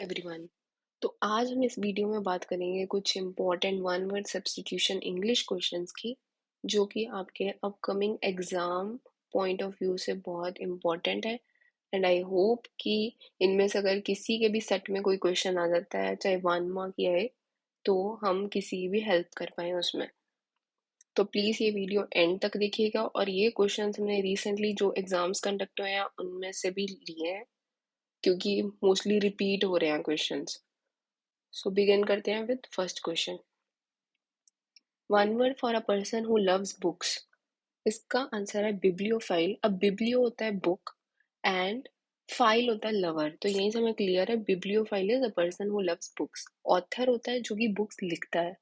Everyone. तो आज हम इस वीडियो में बात करेंगे कुछ important one word substitution English questions की, जो कि आपके upcoming exam point of view से बहुत इम्पोर्टेंट है। एंड आई होप कि इनमें से अगर किसी के भी सेट में कोई क्वेश्चन आ जाता है, चाहे 1 मार्क की आए, तो हम किसी की भी हेल्प कर पाए उसमें। तो प्लीज़ ये वीडियो एंड तक देखिएगा। और ये क्वेश्चंस हमने रिसेंटली जो एग्जाम्स कंडक्ट हुए हैं उनमें से भी लिए हैं, क्योंकि मोस्टली रिपीट हो रहे हैं क्वेश्चंस। सो बिगिन करते हैं with first question. One word for a person who loves books. इसका आंसर है बिब्लियोफाइल। अब बिब्लियो होता है बुक एंड फाइल होता है लवर, तो यहीं से हमें क्लियर है bibliophile is a person who loves books. Author होता है जो कि बुक्स लिखता है।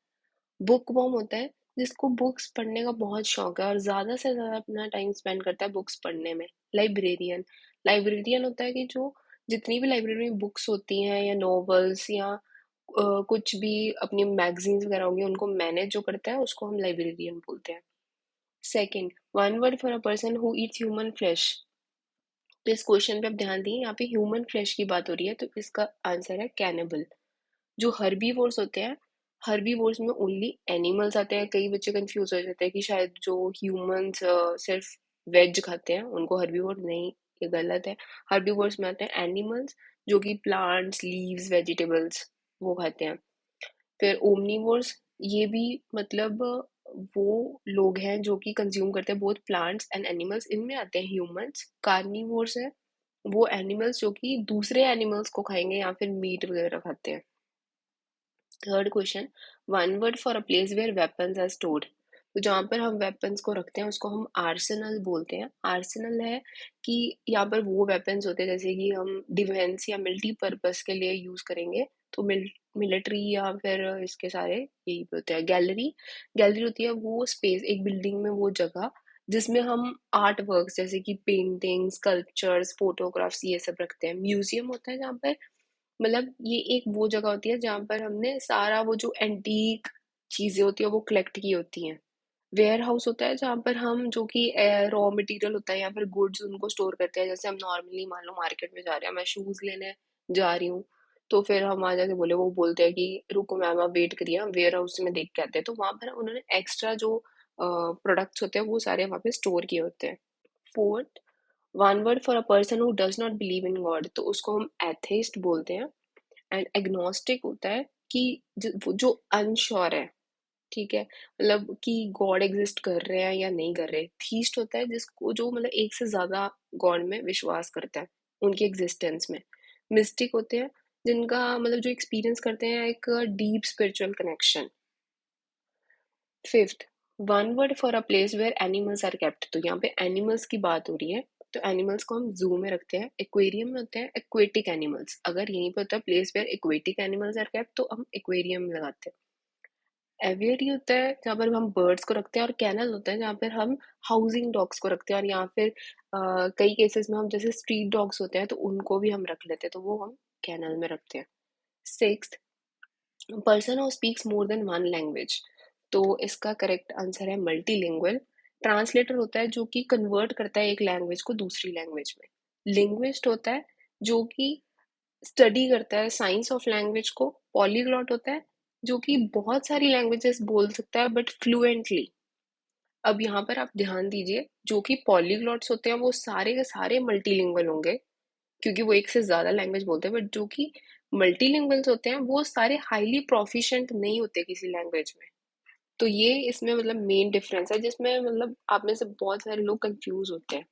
बुक वॉर्म होता है जिसको बुक्स पढ़ने का बहुत शौक है और ज्यादा से ज्यादा अपना टाइम स्पेंड करता है बुक्स पढ़ने में। लाइब्रेरियन, लाइब्रेरियन होता है कि जो जितनी भी लाइब्रेरी में बुक्स होती हैं या नॉवेल्स या कुछ भी अपनी मैगजीन्स वगैरह होंगी उनको मैनेज जो करता है उसको हम लाइब्रेरियन बोलते हैं। Second, one word for a person who Yeats human flesh. तो इस क्वेश्चन पे आप ध्यान दिए, यहाँ पे ह्यूमन फ्लैश की बात हो रही है, तो इसका आंसर है कैनिबल। जो हर्बीवोर्स होते हैं, हर्बीवोर्स में ओनली एनिमल्स आते हैं। कई बच्चे कंफ्यूज हो जाते हैं कि शायद जो ह्यूमंस सिर्फ वेज खाते हैं उनको हर्बीवोर, नहीं, ये गलत है। हर्बीवोर्स में आते हैं एनिमल्स जो कि प्लांट्स, लीव्स, वेजिटेबल्स वो खाते हैं। फिर ओमनीवोर्स, ये भी मतलब वो लोग हैं जो कि कंज्यूम करते हैं बोथ प्लांट्स एंड एनिमल्स, इनमें आते हैं ह्यूमंस। कार्निवोर्स है वो एनिमल्स जो कि दूसरे एनिमल्स को खाएंगे या फिर मीट वगैरह खाते हैं। Third question, one word for a place where weapons are stored. तो जहाँ पर हम वेपन्स को रखते हैं उसको हम आर्सेनल बोलते हैं। आर्सेनल है कि यहाँ पर वो वेपन्स होते हैं जैसे कि हम डिफेंस या मिलिट्री पर्पस के लिए यूज करेंगे, तो मिलिट्री या फिर इसके सारे यही पे होते हैं। गैलरी, गैलरी होती है वो स्पेस एक बिल्डिंग में, वो जगह जिसमें हम आर्ट वर्क्स जैसे कि पेंटिंग्स, स्कल्पचर्स, फोटोग्राफ्स ये सब रखते हैं। म्यूजियम होता है जहाँ पर मतलब ये एक वो जगह होती है जहाँ पर हमने सारा वो जो एंटीक चीजें होती है वो कलेक्ट की होती हैं। वेयर हाउस होता है जहाँ पर हम जो कि रॉ मटेरियल होता है या फिर गुड्स उनको स्टोर करते हैं। जैसे हम नॉर्मली मान लो मार्केट में जा रहे हैं, मैं शूज लेने जा रही हूँ, तो फिर हम आ जाके बोले, वो बोलते हैं कि रुको मैम आप वेट करिए, हम वेयर हाउस में देख के आते हैं, तो वहां पर उन्होंने एक्स्ट्रा जो प्रोडक्ट्स होते हैं वो सारे वहां पे स्टोर किए होते हैं। Fourth, one word for a person who does not believe in God, तो उसको हम एथेइस्ट बोलते हैं। एंड एग्नोस्टिक होता है कि जो अनश्योर है, ठीक है, मतलब कि गॉड एग्जिस्ट कर रहे हैं या नहीं कर रहे। थीस्ट होता है जिसको जो मतलब एक से ज्यादा गॉड में विश्वास करता है उनकी एग्जिस्टेंस में। मिस्टिक होते हैं जिनका मतलब जो एक्सपीरियंस करते हैं एक deep spiritual connection. Fifth, one word for a place where animals are kept. तो यहाँ पे एनिमल्स की बात हो रही है, तो एनिमल्स को हम जू में रखते हैं। एक्वेरियम में होते हैं एक्वेटिक एनिमल्स। अगर यहीं पे होता है place where aquatic animals are kept, तो हम एक्वेरियम में लगाते हैं। एवियरी होता है जहाँ पर हम बर्ड्स को रखते हैं, और कैनल होता है जहाँ पर हम हाउसिंग डॉग्स को रखते हैं, और यहाँ फिर कई केसेस में हम जैसे स्ट्रीट डॉग्स होते हैं तो उनको भी हम रख लेते हैं, तो वो हम कैनल में रखते हैं। Sixth, person who speaks more than one language. तो इसका करेक्ट आंसर है मल्टीलिंगुअल। ट्रांसलेटर होता है जो कि कन्वर्ट करता है एक लैंग्वेज को दूसरी लैंग्वेज में। लिंग्विस्ट होता है जो कि स्टडी करता है साइंस ऑफ लैंग्वेज को। पॉलीग्लॉट होता है जो कि बहुत सारी लैंग्वेजेस बोल सकता है बट फ्लुएंटली। अब यहाँ पर आप ध्यान दीजिए, जो कि पॉलीग्लॉट्स होते हैं वो सारे के सारे मल्टीलिंगुअल होंगे क्योंकि वो एक से ज्यादा लैंग्वेज बोलते हैं, बट जो कि मल्टीलिंगुअल्स होते हैं वो सारे हाईली प्रोफिशिएंट नहीं होते किसी लैंग्वेज में। तो ये इसमें मतलब मेन डिफरेंस है जिसमें मतलब आप में से बहुत सारे लोग कंफ्यूज होते हैं।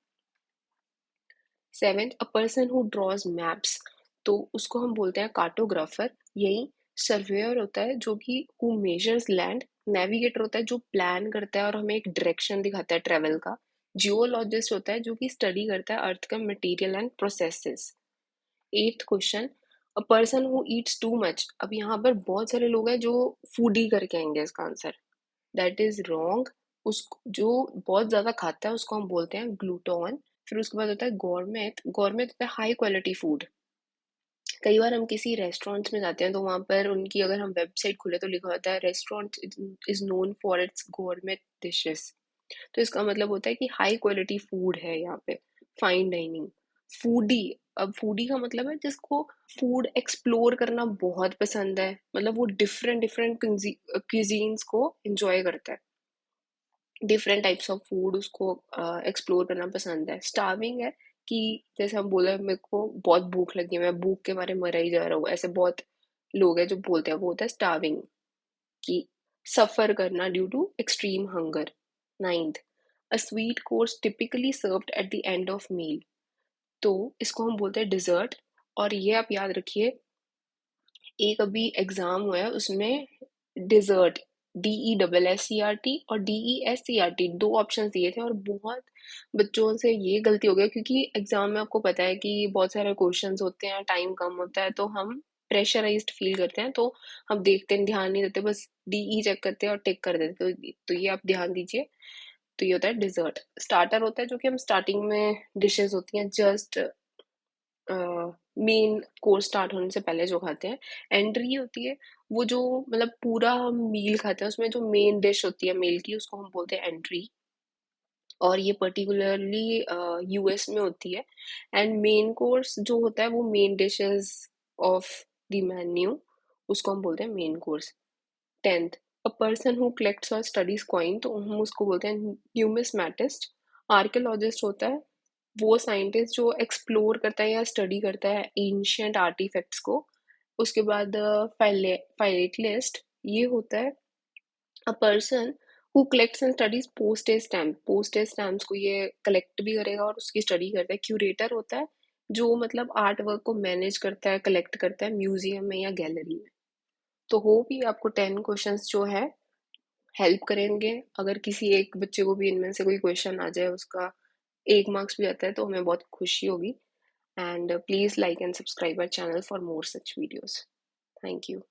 Seventh, a person who draws maps. तो उसको हम बोलते हैं कार्टोग्राफर। यही सर्वेयर होता है जो कि हु मेजर्स लैंड। नेविगेटर होता है जो प्लान करता है और हमें एक डायरेक्शन दिखाता है ट्रेवल का। जियोलॉजिस्ट होता है जो कि स्टडी करता है अर्थ का material and processes. Eighth question, a person who Yeats too much. अब यहाँ पर बहुत सारे लोग हैं जो फूडी करके आएंगे इसका आंसर। That is wrong. उस जो बहुत ज्यादा खाता है उसको हम बोलते हैं ग्लूटोन। फिर उसके बाद होता है गॉर्मेट। गॉर्मेट होता है हाई क्वालिटी फूड। कई बार हम किसी रेस्टोरेंट्स में जाते हैं तो वहां पर उनकी अगर हम वेबसाइट खोले तो लिखा होता है restaurant is known for its gourmet dishes. तो इसका मतलब होता है कि हाई क्वालिटी फूड है यहाँ पे, फाइन डाइनिंग। फूडी, अब फूडी का मतलब है जिसको फूड एक्सप्लोर करना बहुत पसंद है, मतलब वो डिफरेंट डिफरेंट क्यूजीन्स को एंजॉय करता है, डिफरेंट टाइप्स ऑफ फूड उसको एक्सप्लोर करना पसंद है। स्टार्विंग है कि जैसे हम बोले मेरे को बहुत भूख लगी है, मैं भूख के मारे मरा ही जा रहा हूँ, ऐसे बहुत लोग हैं जो बोलते हैं, वो होता है स्टार्विंग, कि सफर करना due to extreme hunger. Ninth, a sweet course typically served at the end of meal, तो इसको हम बोलते हैं डिजर्ट। और ये आप याद रखिए, एक अभी एग्जाम हुआ है उसमें डिजर्ट, DESSERT और DESCERT दो ऑप्शन दिए थे, और बहुत बच्चों से ये गलती हो गई, क्योंकि एग्जाम में आपको पता है कि बहुत सारे क्वेश्चंस होते हैं, टाइम कम होता है, तो हम प्रेशराइज्ड फील करते हैं, तो हम देखते हैं, ध्यान नहीं देते, बस DE चेक करते हैं और टिक कर देते हैं। तो ये आप ध्यान दीजिए। तो ये होता है डिजर्ट। स्टार्टर होता है जो कि हम स्टार्टिंग में डिशेस होती हैं जस्ट मेन कोर्स स्टार्ट होने से पहले जो खाते हैं। एंट्री होती है वो जो मतलब पूरा हम मील खाते हैं, उसमें जो मेन डिश होती है मील की, उसको हम बोलते हैं एंट्री, और ये पर्टिकुलरली यूएस में होती है। एंड मेन कोर्स जो होता है वो main dishes of the menu, उसको हम बोलते हैं main course. Tenth, a person who collects और स्टडीज कॉइन, तो हम उसको बोलते हैं न्यूमिस्मैटिस्ट। आर्कियोलॉजिस्ट होता है वो साइंटिस्ट जो एक्सप्लोर करता है या स्टडी करता है एंशियंट आर्टिफैक्ट्स को। उसके बाद फाइलेटलिस्ट, ये होता है a person who collects and studies postage stamp, postage stamps को ये कलेक्ट भी करेगा और उसकी स्टडी करता है। क्यूरेटर होता है जो मतलब आर्ट वर्क को मैनेज करता है, कलेक्ट करता है म्यूजियम में या गैलरी में। तो होप ये आपको 10 क्वेश्चंस जो है हेल्प करेंगे। अगर किसी एक बच्चे को भी इनमें से कोई क्वेश्चन आ जाए, उसका 1 मार्क्स भी आता है, तो हमें बहुत खुशी होगी। And please like and subscribe our channel for more such videos. Thank you.